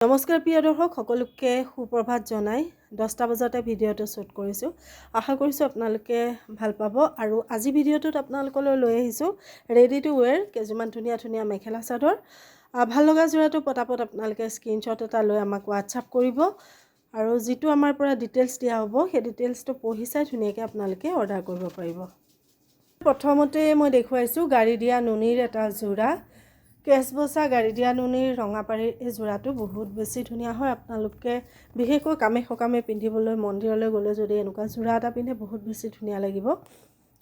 নমস্কাৰ প্ৰিয় দৰ্শক সকলোকে সুপ্ৰভাত জনাই 10টা বজাতে ভিডিঅ'টো শ্বুট কৰিছোঁ। আশা কৰিছোঁ আপোনালোকে ভাল পাব আৰু আজি ভিডিঅ'টোত আপোনালোকলৈ লৈ আহিছোঁ ৰেডি টু ৱেৰ কেইযোৰমান ধুনীয়া ধুনীয়া মেখেলা চাদৰ। ভাল লগা যোৰাটো পটাপট আপোনালোকে স্ক্ৰীনশ্বট এটা লৈ আমাক হোৱাটছআপ কৰিব আৰু যিটো আমাৰ পৰা ডিটেইলছ দিয়া হ'ব সেই ডিটেইলছটো পঢ়ি চাই ধুনীয়াকৈ আপোনালোকে অৰ্ডাৰ কৰিব পাৰিব। প্ৰথমতে মই দেখুৱাইছোঁ গাড়ী দিয়া নুনিৰ এটা যোৰা। কেছবচা গাড়ী দিয়া নুনিৰ ৰঙাপাৰীৰ এই যোৰাটো বহুত বেছি ধুনীয়া হয়। আপোনালোকে বিশেষকৈ কামে সকামে পিন্ধিবলৈ মন্দিৰলৈ গ'লে যদি এনেকুৱা যোৰা এটা পিন্ধে বহুত বেছি ধুনীয়া লাগিব।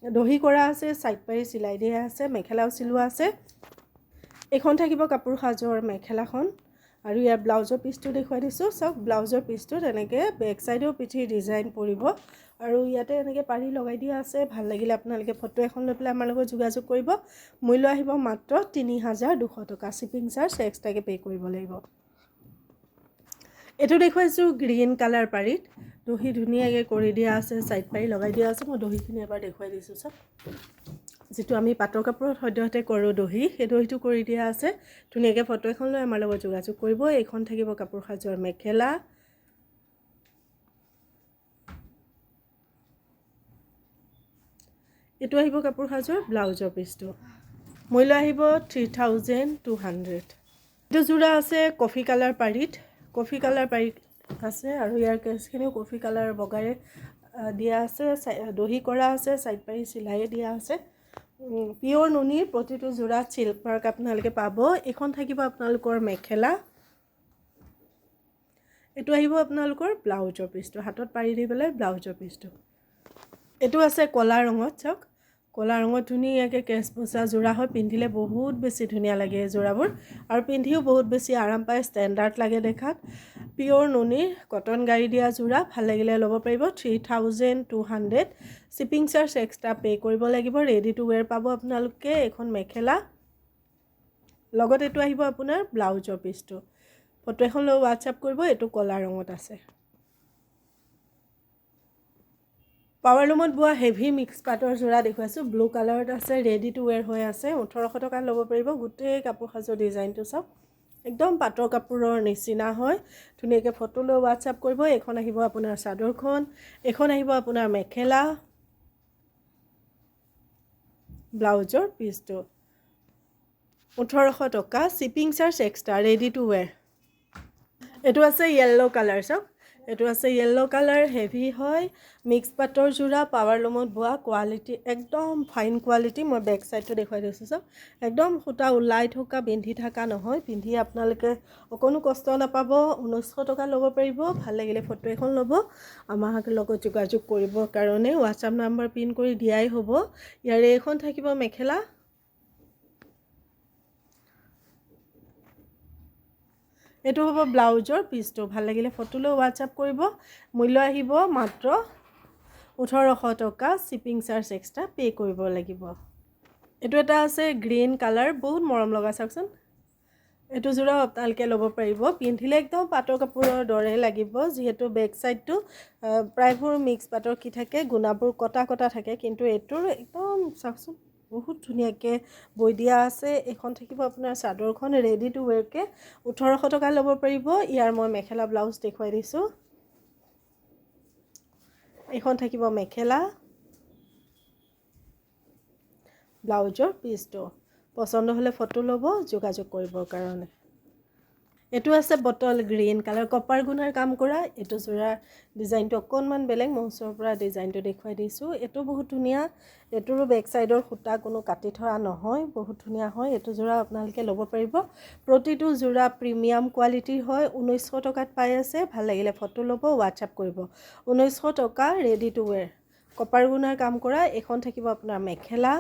দহি কৰা আছে, ছাইড পাৰি চিলাই দিয়া আছে, মেখেলাও চিলোৱা আছে। এইখন থাকিব কাপোৰ সাজৰ মেখেলাখন আৰু ইয়াৰ ব্লাউজৰ পিচটো দেখুৱাই দিছোঁ। চাওক ব্লাউজৰ পিচটোত এনেকৈ বেক চাইডেও পিঠিৰ ডিজাইন পৰিব আৰু ইয়াতে এনেকৈ পাৰি লগাই দিয়া আছে। ভাল লাগিলে আপোনালোকে ফটো এখন লৈ পেলাই আমাৰ লগত যোগাযোগ কৰিব। মূল্য আহিব মাত্ৰ ৩,২০০ টকা। শ্বিপিং চাৰ্জ এক্সট্ৰাকৈ পে' কৰিব লাগিব। এইটো দেখুৱাইছোঁ গ্ৰীণ কালাৰ পাৰীত দহি ধুনীয়াকৈ কৰি দিয়া আছে, ছাইড পাৰি লগাই দিয়া আছে। মই দহিখিনি এবাৰ দেখুৱাই দিছোঁ। চাওক যিটো আমি পাটৰ কাপোৰত সদ্যহতে কৰোঁ দহি, সেই দহিটো কৰি দিয়া আছে। ধুনীয়াকৈ ফটো এখন লৈ আমাৰ লগত যোগাযোগ কৰিব। এইখন থাকিব কাপোৰ সাজৰ মেখেলা। এইটো আহিব কাপোৰ সাজৰ ব্লাউজৰ পিচটো। মূল্য আহিব 3,200। এইটো যোৰা আছে কফি কালাৰ পাৰীত, কফি কালাৰ পাৰীত আছে আৰু ইয়াৰ কেছখিনিও কফি কালাৰ বগাৰে দিয়া আছে, দহি কৰা আছে, ছাইড পাৰি চিলাই দিয়া আছে। পিয়'ৰ নুনিৰ প্ৰতিটো যোৰাত চিল্ক মাৰ্ক আপোনালোকে পাব। এইখন থাকিব আপোনালোকৰ মেখেলা। এইটো আহিব আপোনালোকৰ ব্লাউজৰ পিচটো, হাতত পাৰি দি পেলাই ব্লাউজৰ পিচটো। এইটো আছে ক'লা ৰঙত। চাওক ক'লা ৰঙত ধুনীয়াকৈ কেছবচা যোৰা হয়, পিন্ধিলে বহুত বেছি ধুনীয়া লাগে এই যোৰাবোৰ আৰু পিন্ধিও বহুত বেছি আৰাম পায়, ষ্টেণ্ডাৰ্ড লাগে দেখাত। পিয়'ৰ নুনিৰ কটন গাড়ী দিয়া যোৰা, ভাল লাগিলে ল'ব পাৰিব। 3,200। শ্বিপিং চাৰ্জ এক্সট্ৰা পে' কৰিব লাগিব। ৰেডি টু ৱেৰ পাব আপোনালোকে। এইখন মেখেলা লগত এইটো আহিব আপোনাৰ ব্লাউজৰ পিচটো। ফটো এখন লৈ হোৱাটছআপ কৰিব। এইটো ক'লা ৰঙত আছে। পাৱাৰলুমত বোৱা হেভি মিক্স পাটৰ যোৰা দেখুৱাইছোঁ। ব্লু কালাৰত আছে, ৰেডি টু ৱেৰ হৈ আছে। 1,800 টকাত ল'ব পাৰিব। গোটেই কাপোৰ সাজৰ ডিজাইনটো চাওক, একদম পাটৰ কাপোৰৰ নিচিনা হয়। ধুনীয়াকৈ ফটো লৈ হোৱাটছআপ কৰিব। এইখন আহিব আপোনাৰ চাদৰখন, এইখন আহিব আপোনাৰ মেখেলা, ব্লাউজৰ পিচটো। 1,800 টকা। Shipping charge extra. Ready to ৱেৰ। এইটো আছে য়েল্ল' কালাৰ। চাওক এইটো আছে য়েল্ল' কালাৰ, হেভি হয়, মিক্স পাটৰ যোৰা, পাৱাৰলুমত বোৱা, কোৱালিটি একদম ফাইন কোৱালিটি। মই বেক চাইডটো দেখুৱাই দিছোঁ। চাওক একদম সূতা ওলাই থকা, পিন্ধি থকা নহয়, পিন্ধি আপোনালোকে অকণো কষ্ট নাপাব। 1,900 টকা ল'ব পাৰিব। ভাল লাগিলে ফটো এখন ল'ব, আমাৰ লগত যোগাযোগ কৰিবৰ কাৰণে হোৱাটছআপ নাম্বাৰ পিন কৰি দিয়াই হ'ব। ইয়াৰে এইখন থাকিব মেখেলা। এইটো হ'ব ব্লাউজৰ পিচটো। ভাল লাগিলে ফটো লৈ হোৱাটছআপ কৰিব। মূল্য আহিব মাত্ৰ 1,800 টকা। শ্বিপিং চাৰ্জ এক্সট্ৰা পে' কৰিব লাগিব। এইটো এটা আছে গ্ৰীণ কালাৰ, বহুত মৰম লগা। চাওকচোন এইটো যোৰাও আপোনালোকে ল'ব পাৰিব। পিন্ধিলে একদম পাটৰ কাপোৰৰ দৰে লাগিব, যিহেতু বেক চাইডটো প্ৰায়বোৰ মিক্স পাটৰ কি থাকে, গুণাবোৰ কটা কটা থাকে, কিন্তু এইটোৰ একদম চাওকচোন বহুত ধুনীয়াকৈ বৈ দিয়া আছে। এইখন থাকিব আপোনাৰ চাদৰখন, ৰেডি টু ৱেৰকৈ 1,800 টকা ল'ব পাৰিব। ইয়াৰ মই মেখেলা ব্লাউজ দেখুৱাই দিছোঁ। এইখন থাকিব মেখেলা, ব্লাউজৰ পিচটো। পচন্দ হ'লে ফটো ল'ব, যোগাযোগ কৰিবৰ কাৰণে। এইটো আছে বটল গ্ৰীণ কালাৰ, কপাৰ গুণাৰ কাম কৰা। এইটো যোৰাৰ ডিজাইনটো অকণমান বেলেগ, মই ওচৰৰ পৰা ডিজাইনটো দেখুৱাই দিছোঁ। এইটো বহুত ধুনীয়া। এইটোৰো বেক চাইডৰ সূতা কোনো কাটি থোৱা নহয়, বহুত ধুনীয়া হয়। এইটো যোৰা আপোনালোকে ল'ব পাৰিব। প্ৰতিটো যোৰা প্ৰিমিয়াম কোৱালিটিৰ হয়। 1,900 টকাত পাই আছে। ভাল লাগিলে ফটো ল'ব, হোৱাটছআপ কৰিব। 1,900 টকা। ৰেডি টু ৱেৰ, কপাৰ গুণাৰ কাম কৰা। এইখন থাকিব আপোনাৰ মেখেলা,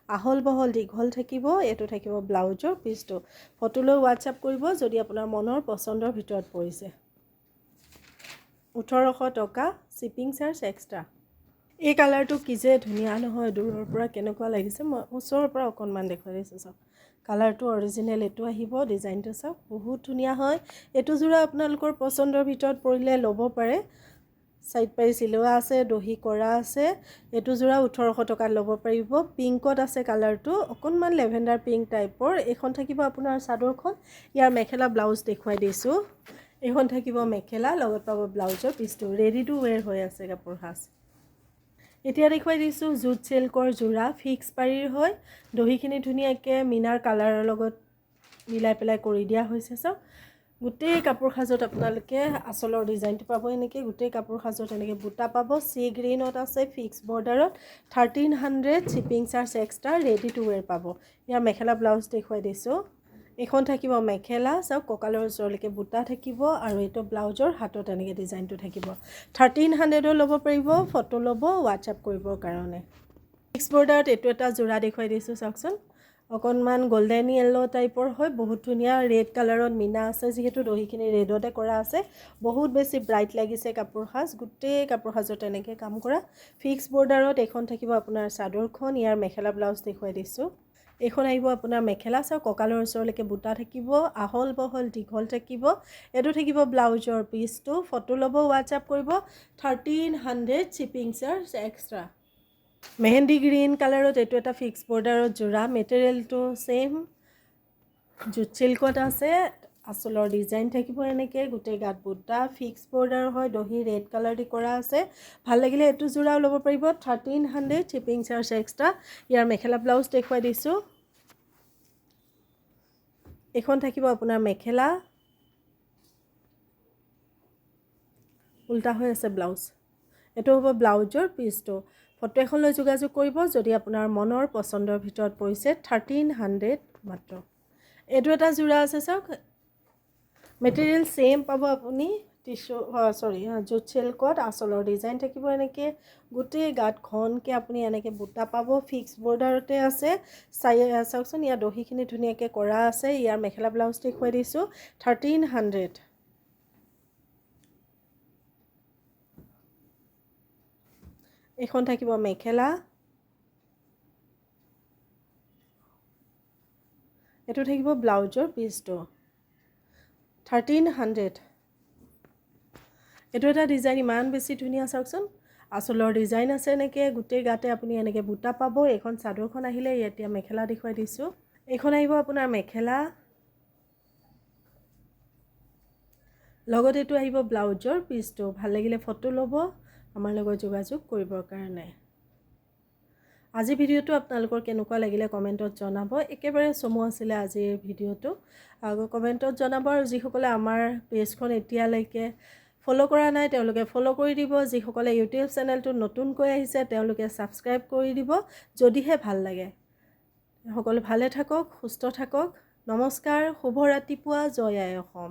আহল বহল দীঘল থাকিব। এইটো থাকিব ব্লাউজৰ পিচটো। ফটো লৈ হোৱাটছআপ কৰিব যদি আপোনাৰ মনৰ পচন্দৰ ভিতৰত পৰিছে। 1,800 টকা। Shipping charge extra. এই কালাৰটো কি যে ধুনীয়া নহয়, দূৰৰ পৰা কেনেকুৱা লাগিছে, মই ওচৰৰ পৰা অকণমান দেখুৱাই দিছোঁ। চাওক কালাৰটো অৰিজিনেল। এইটো আহিব, ডিজাইনটো চাওক বহুত ধুনীয়া হয়। এইটো যোৰা আপোনালোকৰ পচন্দৰ ভিতৰত পৰিলে ল'ব পাৰে। সাইড পাৰি চিলোৱা আছে, দহি কৰা আছে। এইটো যোৰা 1800 টকাত ল'ব পাৰিব। পিংকত আছে কালাৰটো, অকণমান লেভেণ্ডাৰ পিংক টাইপৰ। এইখন থাকিব আপোনাৰ চাদৰখন। ইয়াৰ মেখেলা ব্লাউজ দেখুৱাই দিছোঁ। এইখন থাকিব মেখেলা, লগত পাব ব্লাউজৰ পিচটো। ৰেডি টু ৱেৰ হৈ আছে কাপোৰ সাজ। এতিয়া দেখুৱাই দিছোঁ জুট চিল্কৰ যোৰা, ফিক্স পাৰীৰ হয়। দহিখিনি ধুনীয়াকৈ মিনাৰ কালাৰৰ লগত মিলাই পেলাই কৰি দিয়া হৈছে। চাওক, গোটেই কাপোৰ সাজত আপোনালোকে আঁচলৰ ডিজাইনটো পাব। এনেকৈ গোটেই কাপোৰ সাজত এনেকৈ বুটা পাব। চি গ্ৰীণত আছে, ফিক্স বৰ্ডাৰত। 1300 shipping charge extra. Ready to wear পাব। ইয়াৰ মেখেলা ব্লাউজ দেখুৱাই দিছোঁ। এইখন থাকিব মেখেলা। চাওক, কঁকালৰ ওচৰলৈকে বুটা থাকিব আৰু এইটো ব্লাউজৰ হাতত এনেকৈ ডিজাইনটো থাকিব। 1300 ল'ব পাৰিব। ফটো ল'ব হোৱাটছআপ কৰিবৰ কাৰণে। ফিক্স বৰ্ডাৰত এইটো এটা যোৰা দেখুৱাই দিছোঁ। চাওকচোন, অকণমান গল্ডেন য়েল্লো টাইপৰ হয়। বহুত ধুনীয়া ৰেড কালাৰত মিনা আছে, যিহেতু দহিখিনি ৰেডতে কৰা আছে। বহুত বেছি ব্ৰাইট লাগিছে কাপোৰ সাজ। গোটেই কাপোৰ সাজত এনেকৈ কাম কৰা। ফিক্স বৰ্ডাৰত এইখন থাকিব আপোনাৰ চাদৰখন। ইয়াৰ মেখেলা ব্লাউজ দেখুৱাই দিছোঁ। এইখন আহিব আপোনাৰ মেখেলা। চাওক, কঁকালৰ ওচৰলৈকে বুটা থাকিব, আহল বহল দীঘল থাকিব। এইটো থাকিব ব্লাউজৰ পিচটো। ফটো ল'ব হোৱাটছআপ কৰিব। 1300 shipping charge extra. Mehendi green কালাৰত এইটো এটা ফিক্স বৰ্ডাৰত যোৰা। মেটেৰিয়েলটো ছেইম, জুট চিল্কত আছে। আঁচলৰ ডিজাইন থাকিব এনেকৈ, গোটেই গাত বুটা। ফিক্স বৰ্ডাৰ হয়, দহি ৰেড কালাৰ দি কৰা আছে। ভাল লাগিলে এইটো যোৰাও ল'ব পাৰিব। 1300 শ্বিপিং চাৰ্জ এক্সট্ৰা। ইয়াৰ মেখেলা ব্লাউজ দেখুৱাই দিছোঁ। এইখন থাকিব আপোনাৰ মেখেলা, উল্টা হৈ আছে ব্লাউজ। এইটো হ'ব ব্লাউজৰ পিচটো। ফটো এখন লৈ যোগাযোগ কৰিব যদি আপোনাৰ মনৰ পচন্দৰ ভিতৰত পৰিছে। 1300 মাত্ৰ। এইটো এটা যোৰা আছে। চাওক, মেটেৰিয়েল ছেইম পাব আপুনি। জুট চিল্কত আঁচলৰ ডিজাইন থাকিব এনেকৈ। গোটেই গাত ঘনকৈ আপুনি এনেকৈ বুটা পাব। ফিক্স বৰ্ডাৰতে আছে। চাওকচোন, ইয়াৰ দহিখিনি ধুনীয়াকৈ কৰা আছে। ইয়াৰ মেখেলা ব্লাউজ দেখুৱাই দিছোঁ। 1300। এইখন থাকিব মেখেলা। এইটো থাকিব ব্লাউজৰ পিচটো। 1300। এইটো এটা ডিজাইন ইমান বেছি ধুনীয়া। চাওকচোন, আঁচলৰ ডিজাইন আছে এনেকৈ। গোটেই গাতে আপুনি এনেকৈ বুটা পাব। এইখন চাদৰখন আহিলে। এতিয়া মেখেলা দেখুৱাই দিছোঁ। এইখন আহিব আপোনাৰ মেখেলা, লগত এইটো আহিব ব্লাউজৰ পিচটো। ভাল লাগিলে ফটো ল'ব, আমাৰ লগত যোগাযোগ কৰিবৰ কাৰণে। আজি ভিডিঅ'টো আপোনালোকৰ কেনেকুৱা লাগিলে কমেণ্টত জনাব। একেবাৰে চমু আছিলে আজিৰ ভিডিঅ'টো। আৰু কমেণ্টত জনাব। আৰু যিসকলে আমাৰ পেজখন এতিয়ালৈকে ফ'ল' কৰা নাই তেওঁলোকে ফ'ল' কৰি দিব। যিসকলে ইউটিউব চেনেলটো নতুনকৈ আহিছে তেওঁলোকে ছাবস্ক্ৰাইব কৰি দিব, যদিহে ভাল লাগে। সকলো ভালে থাকক, সুস্থ থাকক। নমস্কাৰ, শুভ ৰাতিপুৱা। জয় আই অসম।